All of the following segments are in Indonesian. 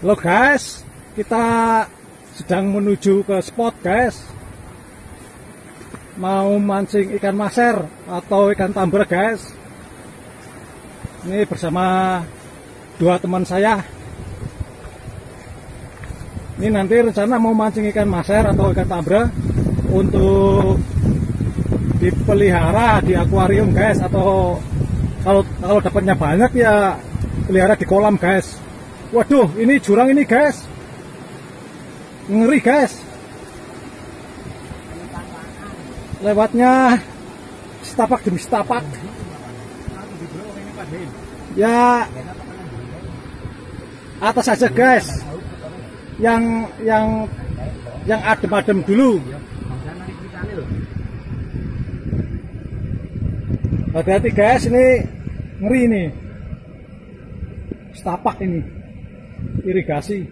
Halo guys, kita sedang menuju ke spot guys. Mau mancing ikan maser atau ikan tambra guys. Ini bersama dua teman saya. Ini nanti rencana mau mancing ikan maser atau ikan tambra untuk dipelihara di akuarium guys, atau kalau dapatnya banyak ya pelihara di kolam guys. Waduh, ini jurang ini guys, ngeri guys. Lewatnya setapak demi setapak. Ya atas aja guys, yang adem-adem dulu. Hati-hati guys, ini ngeri ini. Setapak ini irigasi.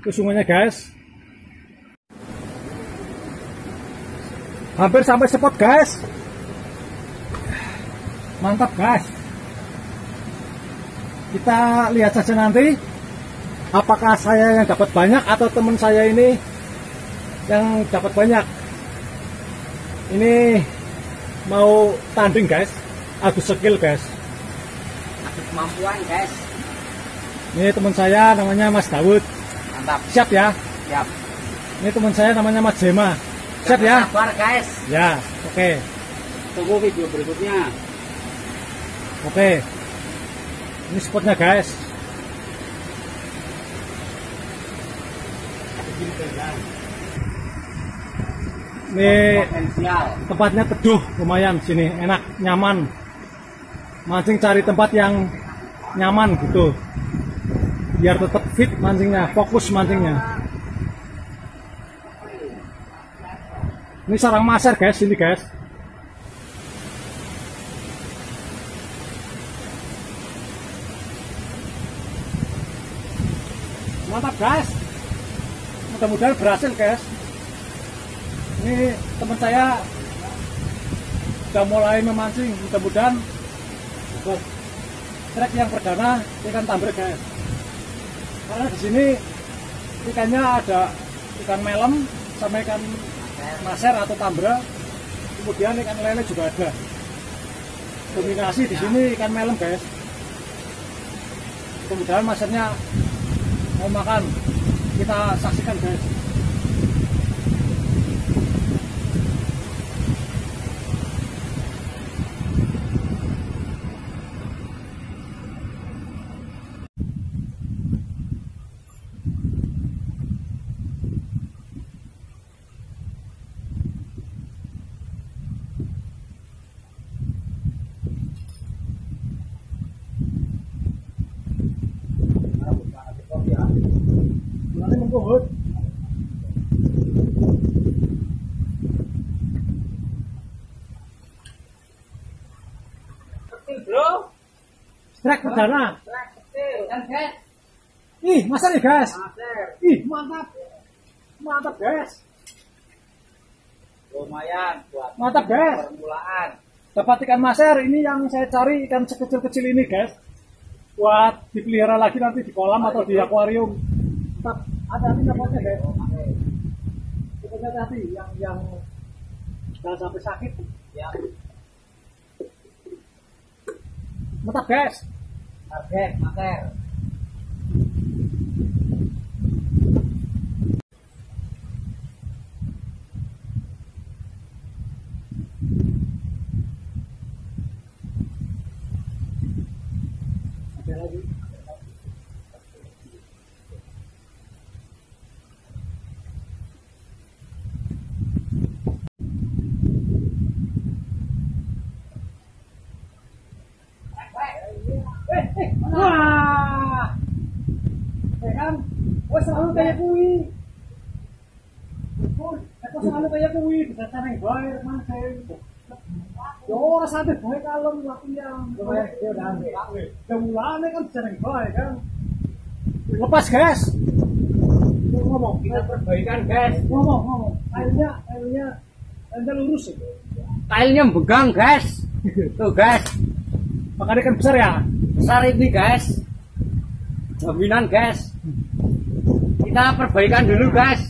Ke sungainya guys. Hampir sampai spot guys. Mantap guys. Kita lihat saja nanti apakah saya yang dapat banyak atau teman saya ini yang dapat banyak. Ini mau tanding guys, adu skill guys, adu kemampuan guys. Ini teman saya namanya Mas Daud. Mantap. Siap ya? Siap. Ini teman saya namanya Mas Jema. Siap ya? Sabar guys. Ya, oke. Tunggu video berikutnya. Oke. Ini spotnya guys. Ini tempatnya teduh, lumayan sini, enak, nyaman. Mancing cari tempat yang nyaman gitu, biar tetap fit mancingnya, fokus mancingnya. Ini sarang maser guys, ini guys. Mantap guys, mudah-mudahan berhasil guys. Ini teman saya sudah mulai memancing, mudah-mudahan trek yang perdana ikan tambra guys. Karena di sini ikannya ada ikan melem sama ikan maser atau tambra, kemudian ikan lele juga ada. Dominasi di sini ikan melem guys. Mudah-mudahan masernya mau makan, kita saksikan guys. Bro, Trek perdana. kan guys. Ih, maser nih guys. Maser. Ih, mantap. Mantap guys. Lumayan buat Mantap guys. permulaan. Dapat ikan maser, ini yang saya cari, ikan sekecil-kecil ini guys. Buat dipelihara lagi nanti di kolam atau di akuarium. Tetap hati-hati dapatnya guys. Hati-hati yang jangan sampai sakit. Ya. Mantap guys. Target maser. Ada lagi. Wah, kan, selalu kayak kui. Selalu kayak kui, bisa cari bayar mancing. Yo, sate bae kalem latihan. Ya udah. Kemulane kan sering bae kan. Lepas, guys. Ngomong, Kita perbaikan guys. ngomong. Airnya Anda lurus itu. Kailnya begang, guys. Tuh, guys. Makanya kan besar ya. Besar ini, guys. Jaminan, guys. Kita perbaikan dulu, guys.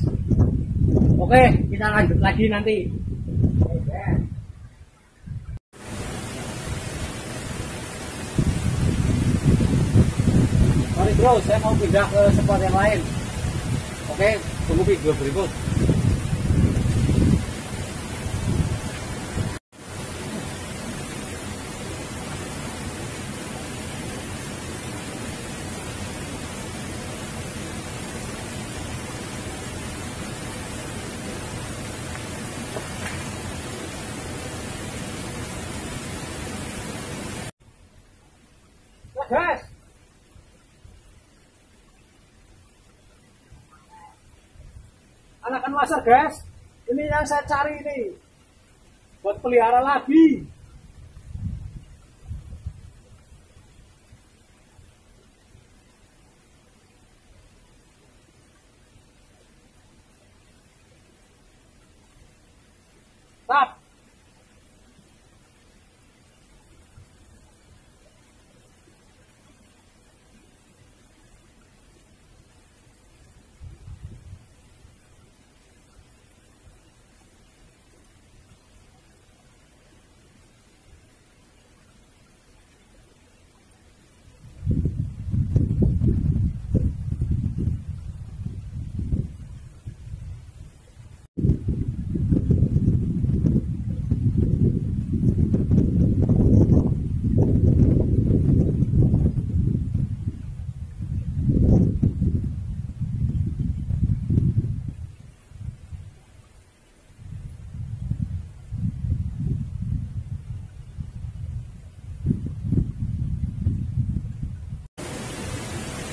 Oke, kita lanjut lagi nanti. Sorry bro, saya mau pindah ke spot yang lain. Oke, tunggu video berikut. Nah, guys. Anakan wasar, guys. Ini yang saya cari ini. Buat pelihara lagi. Tap.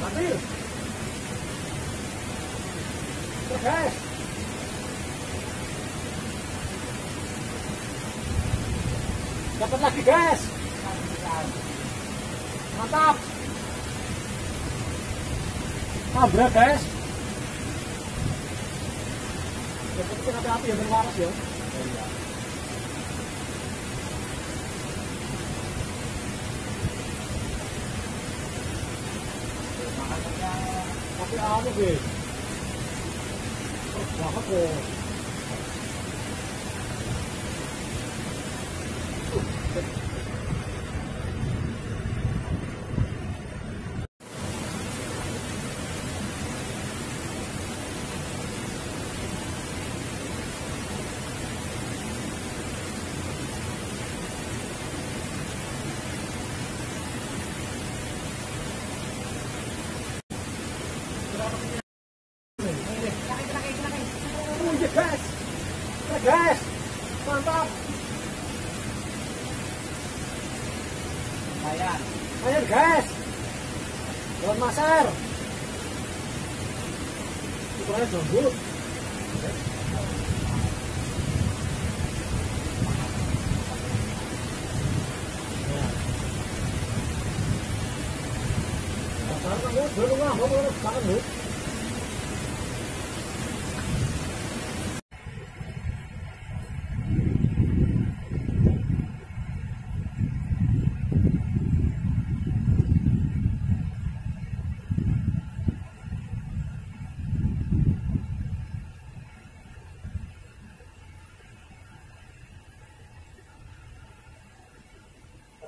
Ambil. Guys. Dapat lagi, guys. Mantap. Tabrak, guys. Dapat ada api yang berwaras ya. Tapi apa guys? Banget kok. Guys, guys, mantap. Ayo guys, buat masar. Ukurannya jambut. Masar kamu belum banget bu.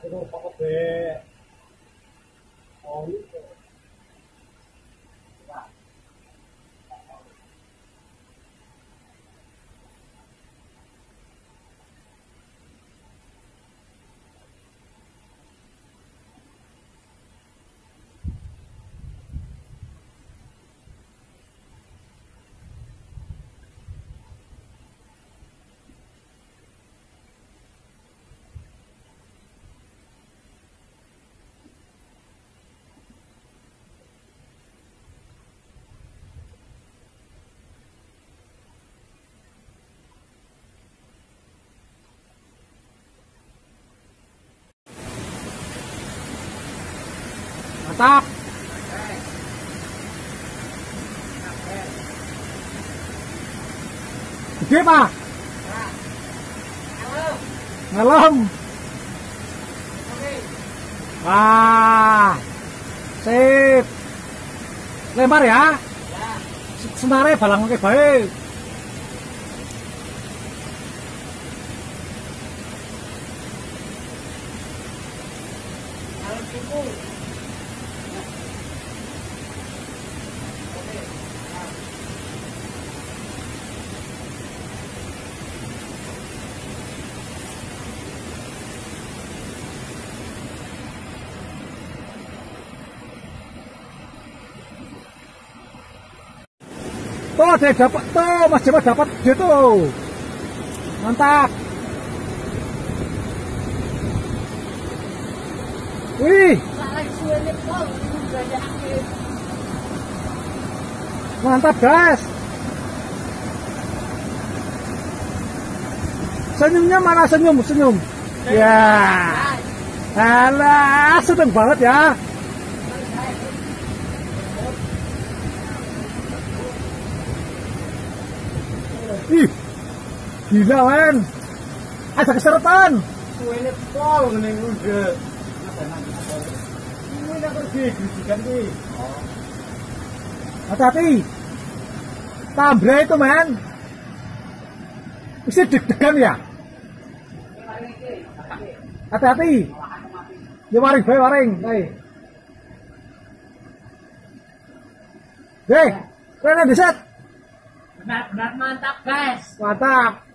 Aduh, pokok deh. Oh, itu. Mantap. Gede, Pak. Ngelem. Wah, sip. Lempar ya. Senare balang oke baik. Tuh ada dapat tuh, Mas Jamal dapat gitu. Mantap. Wih. Mantap, guys. Senyumnya mana senyum? Ya. Alah, seneng banget ya. Ih, gila men, ada keseretan. Suwene pol ngene udah. Ini nak pergi gigikan nih. Hati-hati, tambre itu men. Mesti deg-degan ya. Hati-hati. Ya waring, bae waring, bae. Deh, kena diset. Benar-benar mantap guys. Mantap.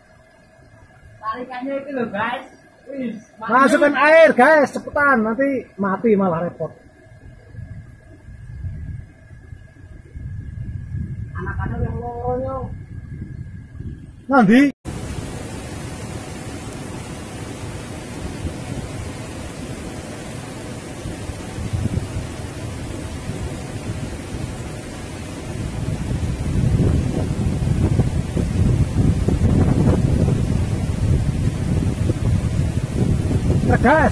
Tarikannya itu loh guys. Wih, Masukkan air guys, cepetan nanti mati malah repot. Anak-anak yang loronya. Nanti. Gas.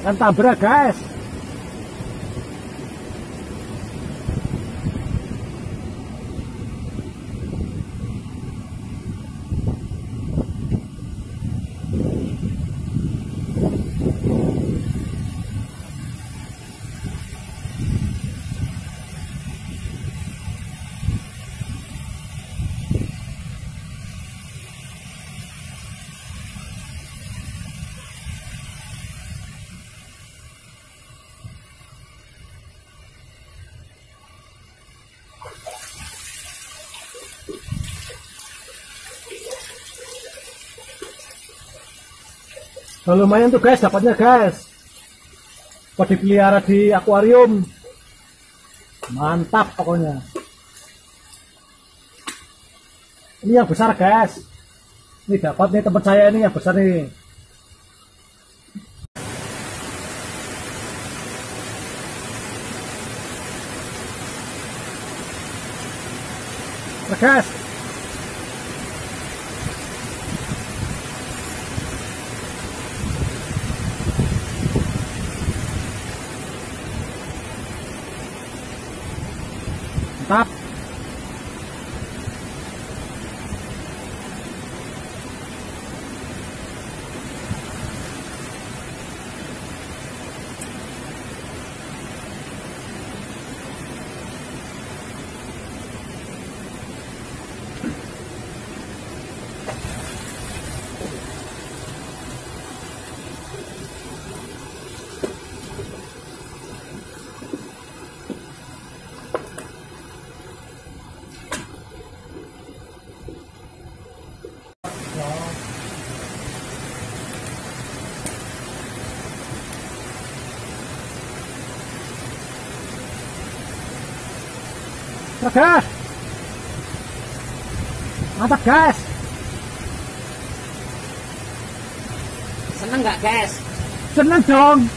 Akan tabrak guys. Nah, lumayan tuh guys dapatnya guys. Buat dipelihara di akuarium. Mantap pokoknya. Ini yang besar guys. Ini dapat nih tempat saya ini yang besar nih. Nah, guys. Mantap. Gas. Mantap guys. Seneng nggak guys? Seneng dong.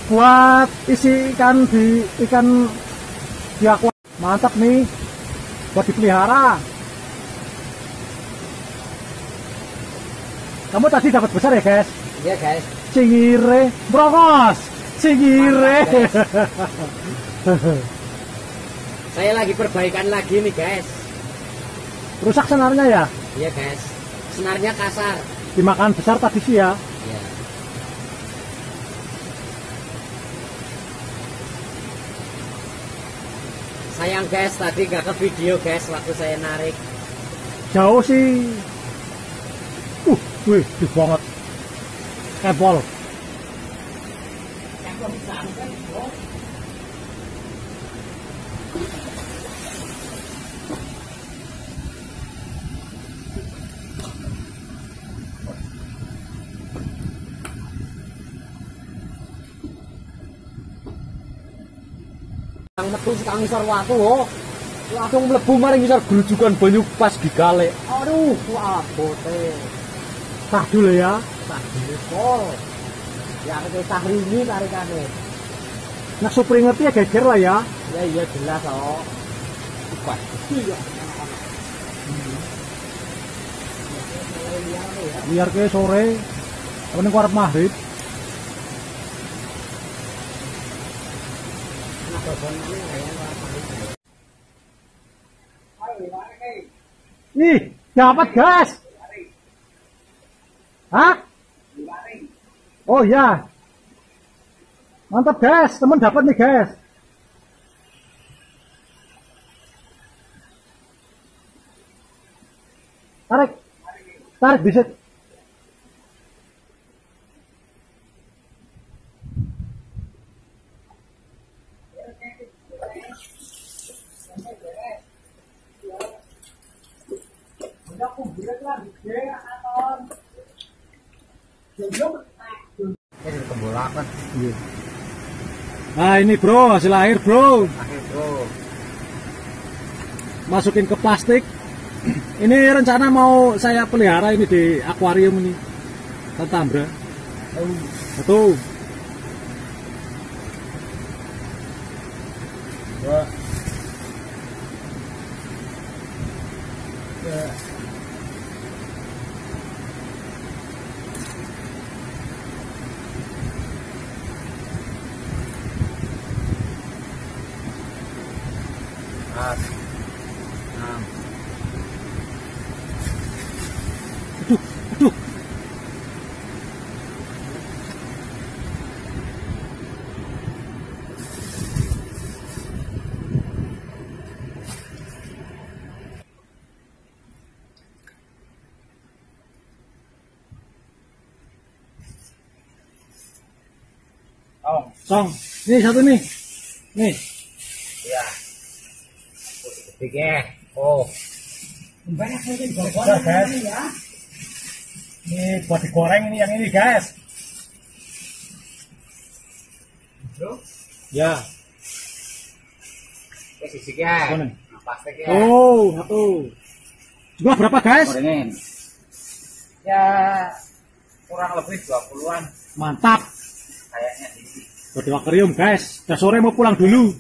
Buat isi ikan di akuarium. Mantap nih. Buat dipelihara. Kamu tadi dapat besar ya, guys? Iya, guys. Cingire, brokos, cingire. Saya lagi perbaikan lagi nih, guys. Rusak senarnya ya? Iya, guys. Senarnya kasar. Dimakan besar tadi sih ya? Iya. Sayang, guys, tadi nggak ke video, guys, waktu saya narik. Jauh sih. Wih, gede banget. Kebol. Yang metu sekang ngisor watu, oh. Langsung mlebu maring ngisor grujukan banyu pas digale. Aduh, abote. Tah dulu ya. Tadi pol. Ya kita rini tarikane. Nah, Supri ngerti ya geger lah ya. Ya iya jelas, oh. Kuat. Iya. Biar ke sore. Ini kuarep maghrib. Ih, dapat gas. Hah? Oh ya. Mantap guys, temen dapat nih guys. Tarik. Tarik bisa. Nah ini bro, hasil akhir bro. Masukin ke plastik. Ini rencana mau saya pelihara ini di akuarium ini. Tambra. Satu. Dua. Tiga. Empat. 6. Aduh, aduh. Song. Nih satu nih. Nih. Iya. Tiga. Oh. Banyak guys. Ini buat digoreng ini yang ini guys. Bro? Ya. Sisiknya. Mana? Plastiknya. Oh, satu. Jumlah berapa guys? Gorengin. Ya kurang lebih 20-an. Mantap. Kayaknya sih. Buat di akuarium guys. Udah sore mau pulang dulu.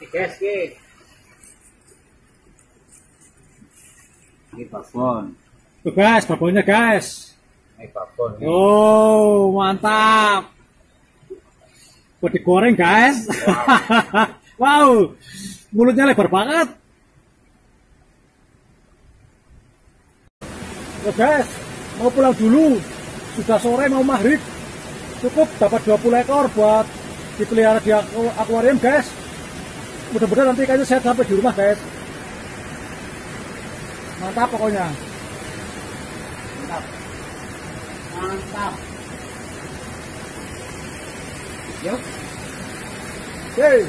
Guys, ini babon. Tuh guys, babonnya guys. Ini babon. Oh, mantap. Buat digoreng guys. Wow, mulutnya lebar banget. Tuh guys, mau pulang dulu. Sudah sore mau maghrib. Cukup dapat 20 ekor buat dipelihara di akuarium guys. Mudah-mudahan nanti ikannya sehat sampai di rumah guys. Mantap pokoknya. Mantap. Mantap. Yuk. Oke,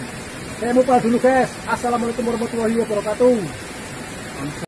saya mau pulang dulu guys. Assalamualaikum warahmatullahi wabarakatuh.